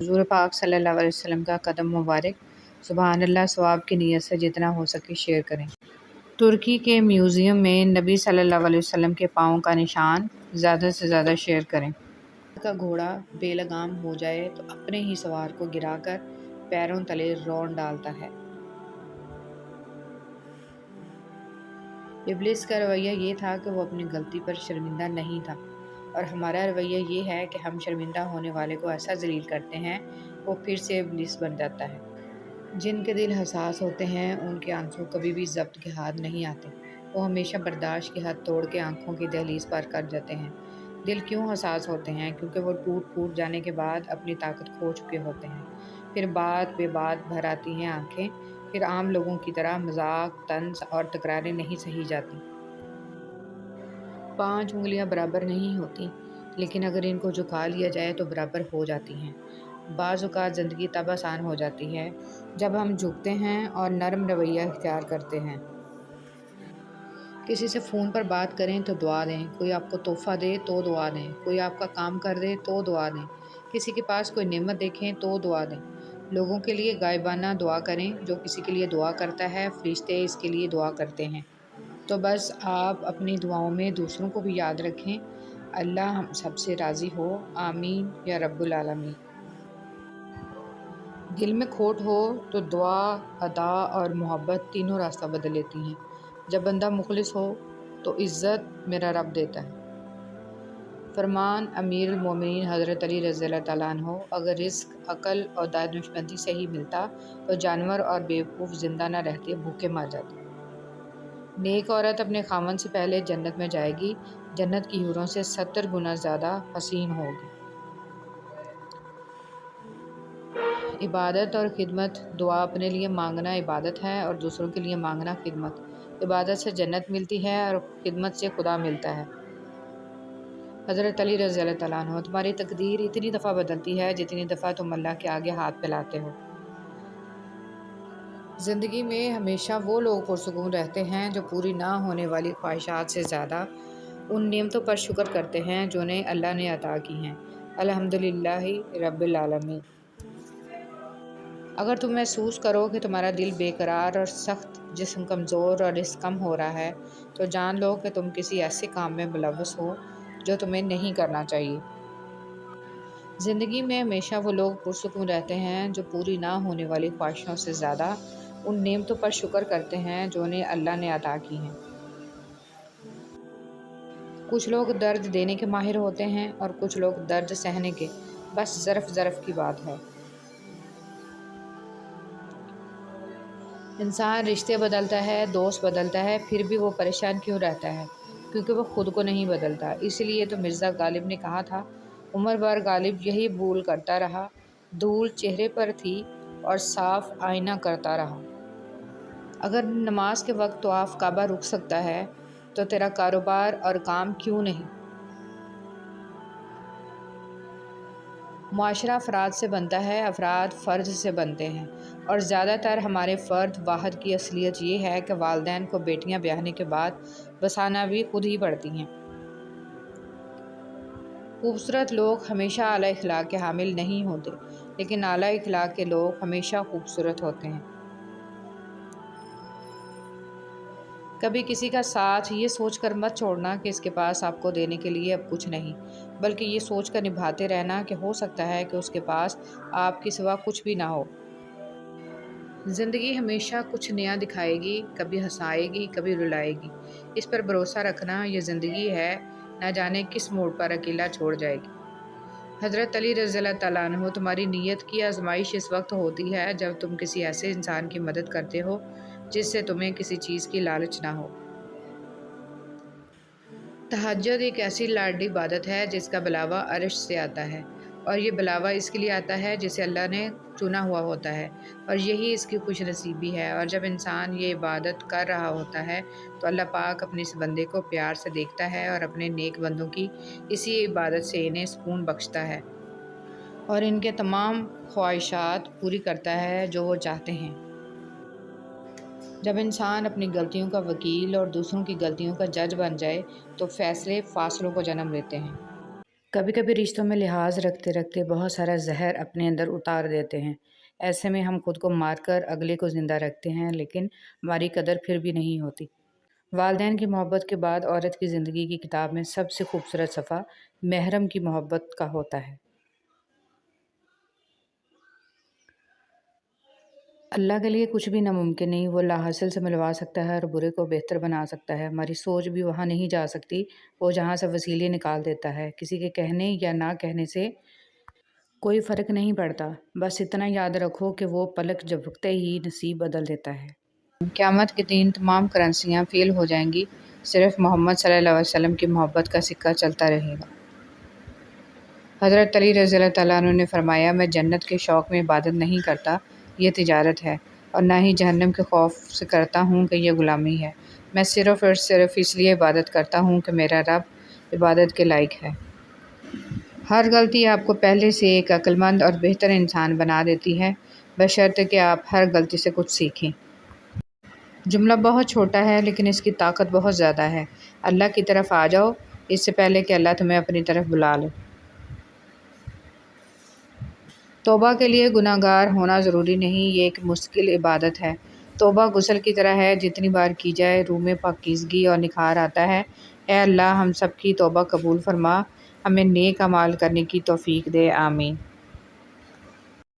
حضور پاک صلی اللہ علیہ وسلم کا قدم مبارک۔ سبحان اللہ، ثواب کی نیت سے جتنا ہو سکے شیئر کریں۔ ترکی کے میوزیم میں نبی صلی اللہ علیہ وسلم کے پاؤں کا نشان، زیادہ سے زیادہ شیئر کریں۔ کا گھوڑا بے لگام ہو جائے تو اپنے ہی سوار کو گرا کر پیروں تلے رون ڈالتا ہے۔ ابلیس کا رویہ یہ تھا کہ وہ اپنی غلطی پر شرمندہ نہیں تھا، اور ہمارا رویہ یہ ہے کہ ہم شرمندہ ہونے والے کو ایسا ذلیل کرتے ہیں وہ پھر سے ابلیس بن جاتا ہے۔ جن کے دل حساس ہوتے ہیں ان کے آنسو کبھی بھی ضبط کے ہاتھ نہیں آتے، وہ ہمیشہ برداشت کی حد توڑ کے آنکھوں کی دہلیز پار کر جاتے ہیں۔ دل کیوں حساس ہوتے ہیں؟ کیونکہ وہ ٹوٹ پھوٹ جانے کے بعد اپنی طاقت کھو چکے ہوتے ہیں۔ پھر بات بے بات بھر آتی ہیں آنکھیں، پھر عام لوگوں کی طرح مذاق، طنز اور تکراریں نہیں سہی جاتی۔ 5 انگلیاں برابر نہیں ہوتی، لیکن اگر ان کو جھکا لیا جائے تو برابر ہو جاتی ہیں۔ بعض اوقات زندگی تب آسان ہو جاتی ہے جب ہم جھکتے ہیں اور نرم رویہ اختیار کرتے ہیں۔ کسی سے فون پر بات کریں تو دعا دیں، کوئی آپ کو تحفہ دے تو دعا دیں، کوئی آپ کا کام کر دے تو دعا دیں، کسی کے پاس کوئی نعمت دیکھیں تو دعا دیں۔ لوگوں کے لیے غائبانہ دعا کریں، جو کسی کے لیے دعا کرتا ہے فرشتے اس کے لیے دعا کرتے ہیں۔ تو بس آپ اپنی دعاؤں میں دوسروں کو بھی یاد رکھیں۔ اللہ ہم سب سے راضی ہو، آمین یا رب العالمین۔ دل میں کھوٹ ہو تو دعا، ادا اور محبت تینوں راستہ بدل لیتی ہیں۔ جب بندہ مخلص ہو تو عزت میرا رب دیتا ہے۔ فرمان امیر المومنین حضرت علی رضی اللہ تعالیٰ عنہ، اگر رزق عقل اور دانشمندی سے ہی ملتا تو جانور اور بیوقوف زندہ نہ رہتے، بھوکے مر جاتے۔ نیک عورت اپنے خاوند سے پہلے جنت میں جائے گی، جنت کی حوروں سے 70 گنا زیادہ حسین ہوگی۔ عبادت اور خدمت، دعا اپنے لیے مانگنا عبادت ہے اور دوسروں کے لیے مانگنا خدمت۔ عبادت سے جنت ملتی ہے اور خدمت سے خدا ملتا ہے۔ حضرت علی رضی اللہ تعالیٰ عنہ، تمہاری تقدیر اتنی دفعہ بدلتی ہے جتنی دفعہ تم اللہ کے آگے ہاتھ پھیلاتے ہو۔ زندگی میں ہمیشہ وہ لوگ پرسکون رہتے ہیں جو پوری نہ ہونے والی خواہشات سے زیادہ ان نعمتوں پر شکر کرتے ہیں جو انہیں اللہ نے عطا کی ہیں۔ الحمدللہ رب العالمین۔ اگر تم محسوس کرو کہ تمہارا دل بے قرار اور سخت، جسم کمزور اور رزق کم ہو رہا ہے، تو جان لو کہ تم کسی ایسے کام میں ملوث ہو جو تمہیں نہیں کرنا چاہیے۔ زندگی میں ہمیشہ وہ لوگ پرسکون رہتے ہیں جو پوری نہ ہونے والی خواہشوں سے زیادہ ان نعمتوں پر شکر کرتے ہیں جو انہیں اللہ نے عطا کی ہیں۔ کچھ لوگ درد دینے کے ماہر ہوتے ہیں اور کچھ لوگ درد سہنے کے، بس ظرف کی بات ہے۔ انسان رشتے بدلتا ہے، دوست بدلتا ہے، پھر بھی وہ پریشان کیوں رہتا ہے؟ کیونکہ وہ خود کو نہیں بدلتا۔ اسی لیے تو مرزا غالب نے کہا تھا، عمر بھر غالب یہی بھول کرتا رہا، دھول چہرے پر تھی اور صاف آئینہ کرتا رہا۔ اگر نماز کے وقت طواف کعبہ رک سکتا ہے تو تیرا کاروبار اور کام کیوں نہیں؟ معاشرہ افراد سے بنتا ہے، افراد فرد سے بنتے ہیں، اور زیادہ تر ہمارے فرد واحد کی اصلیت یہ ہے کہ والدین کو بیٹیاں بیاہنے کے بعد بسانا بھی خود ہی پڑتی ہیں۔ خوبصورت لوگ ہمیشہ اعلیٰ اخلاق کے حامل نہیں ہوتے، لیکن اعلیٰ اخلاق کے لوگ ہمیشہ خوبصورت ہوتے ہیں۔ کبھی کسی کا ساتھ یہ سوچ کر مت چھوڑنا کہ اس کے پاس آپ کو دینے کے لیے اب کچھ نہیں، بلکہ یہ سوچ کر نبھاتے رہنا کہ ہو سکتا ہے کہ اس کے پاس آپ کے سوا کچھ بھی نہ ہو۔ زندگی ہمیشہ کچھ نیا دکھائے گی، کبھی ہنسائے گی، کبھی رلائے گی۔ اس پر بھروسہ رکھنا، یہ زندگی ہے، نہ جانے کس موڑ پر اکیلا چھوڑ جائے گی۔ حضرت علی رضی اللہ تعالیٰ عنہ، تمہاری نیت کی آزمائش اس وقت ہوتی ہے جب تم کسی ایسے انسان کی مدد کرتے ہو جس سے تمہیں کسی چیز کی لالچ نہ ہو۔ تہجد ایک ایسی لاڈلی عبادت ہے جس کا بلاوا عرش سے آتا ہے، اور یہ بلاوا اس کے لیے آتا ہے جسے اللہ نے چنا ہوا ہوتا ہے، اور یہی اس کی خوش نصیبی ہے۔ اور جب انسان یہ عبادت کر رہا ہوتا ہے تو اللہ پاک اپنے اس بندے کو پیار سے دیکھتا ہے اور اپنے نیک بندوں کی اسی عبادت سے انہیں سکون بخشتا ہے اور ان کے تمام خواہشات پوری کرتا ہے جو وہ چاہتے ہیں۔ جب انسان اپنی غلطیوں کا وکیل اور دوسروں کی غلطیوں کا جج بن جائے تو فیصلے فاصلوں کو جنم دیتے ہیں۔ کبھی کبھی رشتوں میں لحاظ رکھتے رکھتے بہت سارا زہر اپنے اندر اتار دیتے ہیں۔ ایسے میں ہم خود کو مار کر اگلے کو زندہ رکھتے ہیں، لیکن ہماری قدر پھر بھی نہیں ہوتی۔ والدین کی محبت کے بعد عورت کی زندگی کی کتاب میں سب سے خوبصورت صفحہ محرم کی محبت کا ہوتا ہے۔ اللہ کے لیے کچھ بھی ناممکن نہیں، وہ لاحاصل سے ملوا سکتا ہے اور برے کو بہتر بنا سکتا ہے۔ ہماری سوچ بھی وہاں نہیں جا سکتی، وہ جہاں سے وسیلے نکال دیتا ہے۔ کسی کے کہنے یا نہ کہنے سے کوئی فرق نہیں پڑتا، بس اتنا یاد رکھو کہ وہ پلک جھپکتے ہی نصیب بدل دیتا ہے۔ قیامت کے دن تمام کرنسیاں فیل ہو جائیں گی، صرف محمد صلی اللہ علیہ وسلم کی محبت کا سکہ چلتا رہے گا۔ حضرت علی رضی اللہ تعالیٰ عنہ نے فرمایا، میں جنت کے شوق میں عبادت نہیں کرتا، یہ تجارت ہے، اور نہ ہی جہنم کے خوف سے کرتا ہوں کہ یہ غلامی ہے۔ میں صرف اور صرف اس لیے عبادت کرتا ہوں کہ میرا رب عبادت کے لائق ہے۔ ہر غلطی آپ کو پہلے سے ایک عقل مند اور بہتر انسان بنا دیتی ہے، بشرطے کہ آپ ہر غلطی سے کچھ سیکھیں۔ جملہ بہت چھوٹا ہے لیکن اس کی طاقت بہت زیادہ ہے۔ اللہ کی طرف آ جاؤ، اس سے پہلے کہ اللہ تمہیں اپنی طرف بلا لے۔ توبہ کے لیے گناہ گار ہونا ضروری نہیں، یہ ایک مستقل عبادت ہے۔ توبہ غسل کی طرح ہے، جتنی بار کی جائے روح میں پاکیزگی اور نکھار آتا ہے۔ اے اللہ ہم سب کی توبہ قبول فرما، ہمیں نیک اعمال کرنے کی توفیق دے، آمین۔